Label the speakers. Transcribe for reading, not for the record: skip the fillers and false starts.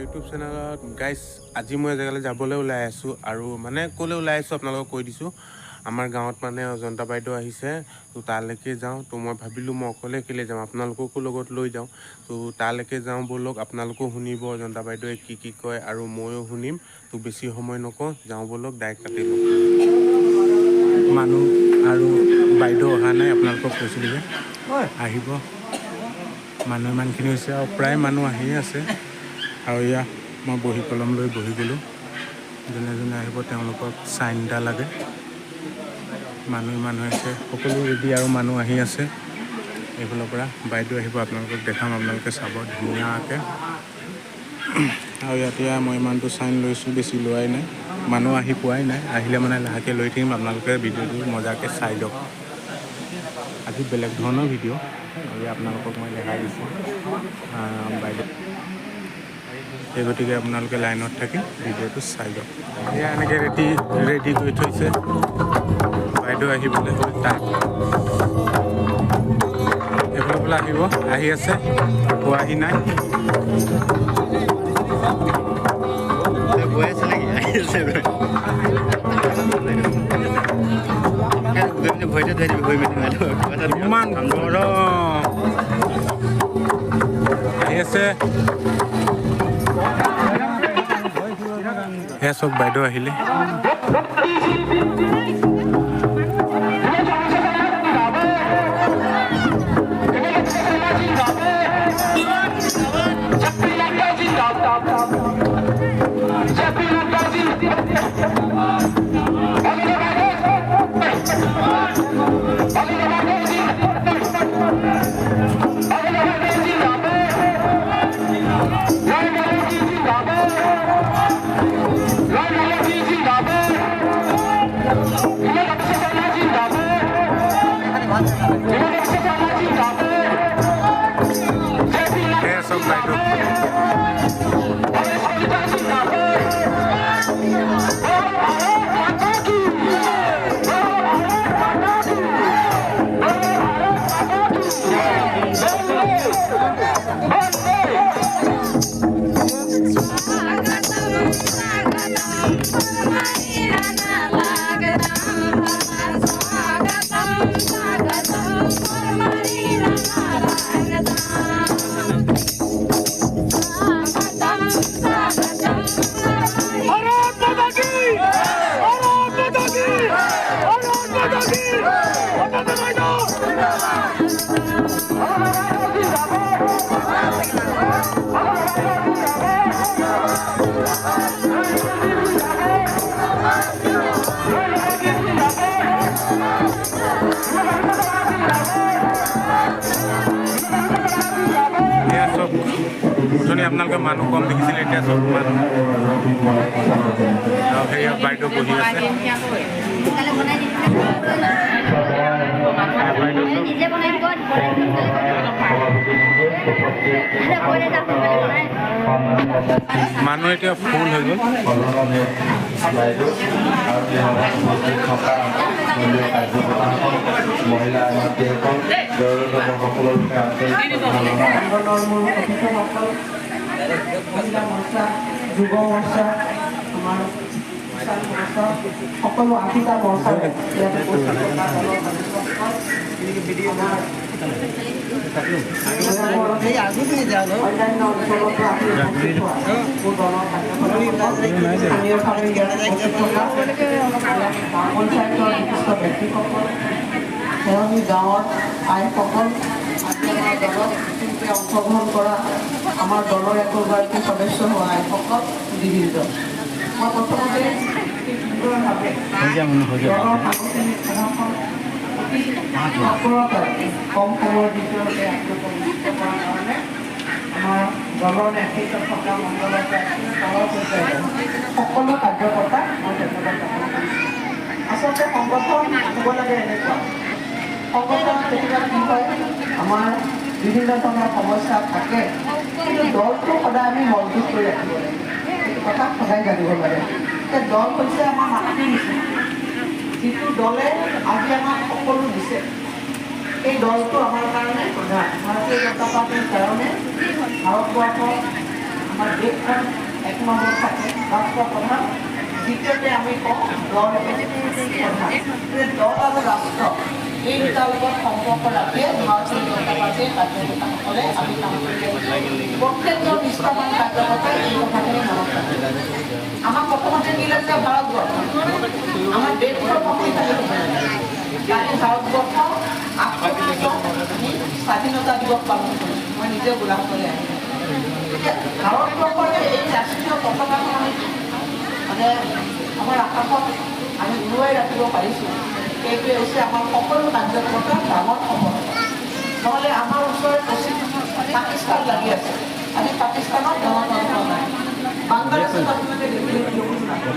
Speaker 1: YouTube চেনেলত guys আজি মই এজেগালৈ যাবলৈ ওলাই আছোঁ আৰু মানে ক'লৈ ওলাই আছোঁ আপোনালোকক কৈ দিছোঁ। আমাৰ গাঁৱত মানে অজন্তা বাইদেউ আহিছে, তো তালৈকে যাওঁ। তো মই ভাবিলোঁ মই অকলে কেলৈ যাওঁ, আপোনালোককো লগত লৈ যাওঁ। তো তালৈকে যাওঁ ব'লক, আপোনালোকেও শুনিব অজন্তা বাইদেৱে কি কয় আৰু ময়ো শুনিম। তো বেছি সময় নকওঁ, যাওঁ ব'লক, ডাইৰেক্ট কাটি লওঁ। মানুহ আৰু বাইদেউ অহা নাই, আপোনালোকক কৈছিলোঁ যে আহিব। মানুহ ইমানখিনি হৈছে আৰু প্ৰায় মানুহ আহিয়ে আছে। আৰু এয়া মই বহী কলম লৈ বহি গ'লোঁ। যোনে যোনে আহিব তেওঁলোকক চাইন এটা লাগে। মানুহ ইমান হৈছে, সকলো ৰেডি আৰু মানুহ আহি আছে। এইফালৰ পৰা বাইদেউ আহিব, আপোনালোকক দেখাম, আপোনালোকে চাব ধুনীয়াকৈ। আৰু এতিয়া মই ইমানটো চাইন লৈছোঁ, বেছি লোৱাই নাই, মানুহ আহি পোৱাই নাই। আহিলে মানে লাহেকৈ লৈ থাকিম, আপোনালোকে ভিডিঅ'টো মজাকৈ চাই দিয়ক। আজি বেলেগ ধৰণৰ ভিডিঅ', আৰু আপোনালোকক মই দেখাই দিছোঁ বাইদেউ। সেই গতিকে আপোনালোকে লাইনত থাকি ভিডিঅ'টো চাই দিয়ক। এয়া এনেকৈ ৰেডি কৰি থৈছে, বাইদেউ আহিবলৈ হ'ল টাইম। এইফালৰ পৰা আহিব, আহি আছে, পোৱাহি নাই।
Speaker 2: গৈ আছে নেকি? আহি আছে ভৰিতে ধৰি দিবি,
Speaker 1: ইমান গৰম আহি আছে। সেয়া চব বাইদেউ আহিলে। চব বাইদেউ উঠনি আপোনালোকে মানুহ কম দেখিছিলে, এতিয়া চব মানুহ। আৰু সেয়া বাইদেউ বহি আছে। মানুহ এতিয়া ফুল হৈ গ'ল।
Speaker 3: মহিলা যুৱ মৰ্চা, আমাৰ সকলো ৮টা মৰ্চা অন্যান্য অঞ্চলতো পঞ্চায়তৰ বিশিষ্ট ব্যক্তিসকল, সেৰনী গাঁৱৰ আইসকল, দলত অংশগ্ৰহণ কৰা আমাৰ দলৰ একোগৰাকী সদস্য হোৱা আইসকল বিভিন্ন। মই প্ৰথমতে কম সময়ৰ ভিতৰতে কৰাৰ কাৰণে আমাৰ দলৰ নেতৃত্ব থকা মণ্ডলৰ তলৰ পৰ্যায়ৰ সকলো কাৰ্যকৰ্তা মই ধন্যবাদ জ্ঞাপন কৰিছোঁ। আচলতে সংগঠন হ'ব লাগে এনেকুৱা, সংগঠন কেতিয়াবা কি হয়, আমাৰ বিভিন্ন ধৰণৰ সমস্যা থাকে, কিন্তু দলটো সদায় আমি মজবুত কৰি ৰাখিব লাগে, সেইটো কথা সদায় জানিব লাগে। দল হৈছে আমাৰ মাতৃ নিচিনা যিটো দলে আজি আমাক সকলো দিছে এই দলটো আমাৰ কাৰণে প্ৰধান ভাৰতীয় জনতা পাৰ্টিৰ কাৰণে ভাৰতবৰ্ষ আমাৰ দেশখন এক নম্বৰ থাকে ৰাষ্ট্ৰপ্ৰধান দ্বিতীয়তে আমি কওঁ দল প্ৰধান দল আৰু ৰাষ্ট্ৰ এই দুটাৰ লগত সম্পৰ্ক ৰাখিয়ে ভাৰতীয় জনতা পাৰ্টীৰ কাৰ্যকৰ্তাসকলে আমি কাম কৰি আছোঁ প্ৰত্যেকজন নিষ্ঠাবান কাৰ্যকৰ্তাই এই কথাখিনি মনত ৰাখে আমাক প্ৰথমতে দিলে যে ভাৰতবৰ্ষ আমাৰ দেশৰ শক্তিশালী হ'ব কালি ভাৰতবৰ্ষ স্বাধীনতা দিৱস পালন কৰিছোঁ মই নিজে উল্লেখ কৰি আহিছোঁ এতিয়া ভাৰতবৰ্ষৰ এই ৰাষ্ট্ৰীয় পতাকাখন আমি মানে আমাৰ আকাশত আমি উৰুৱাই ৰাখিব পাৰিছোঁ এইটোৱে হৈছে আমাৰ সকলো কাৰ্যকৰ্তাৰ ডাঙৰ সফলতা নহ'লে আমাৰ ওচৰে পাকিস্তান লাগি আছে আমি পাকিস্তানত গণতন্ত্ৰ নাই বাংলাদেশত আপোনালোকে দেখিবলৈ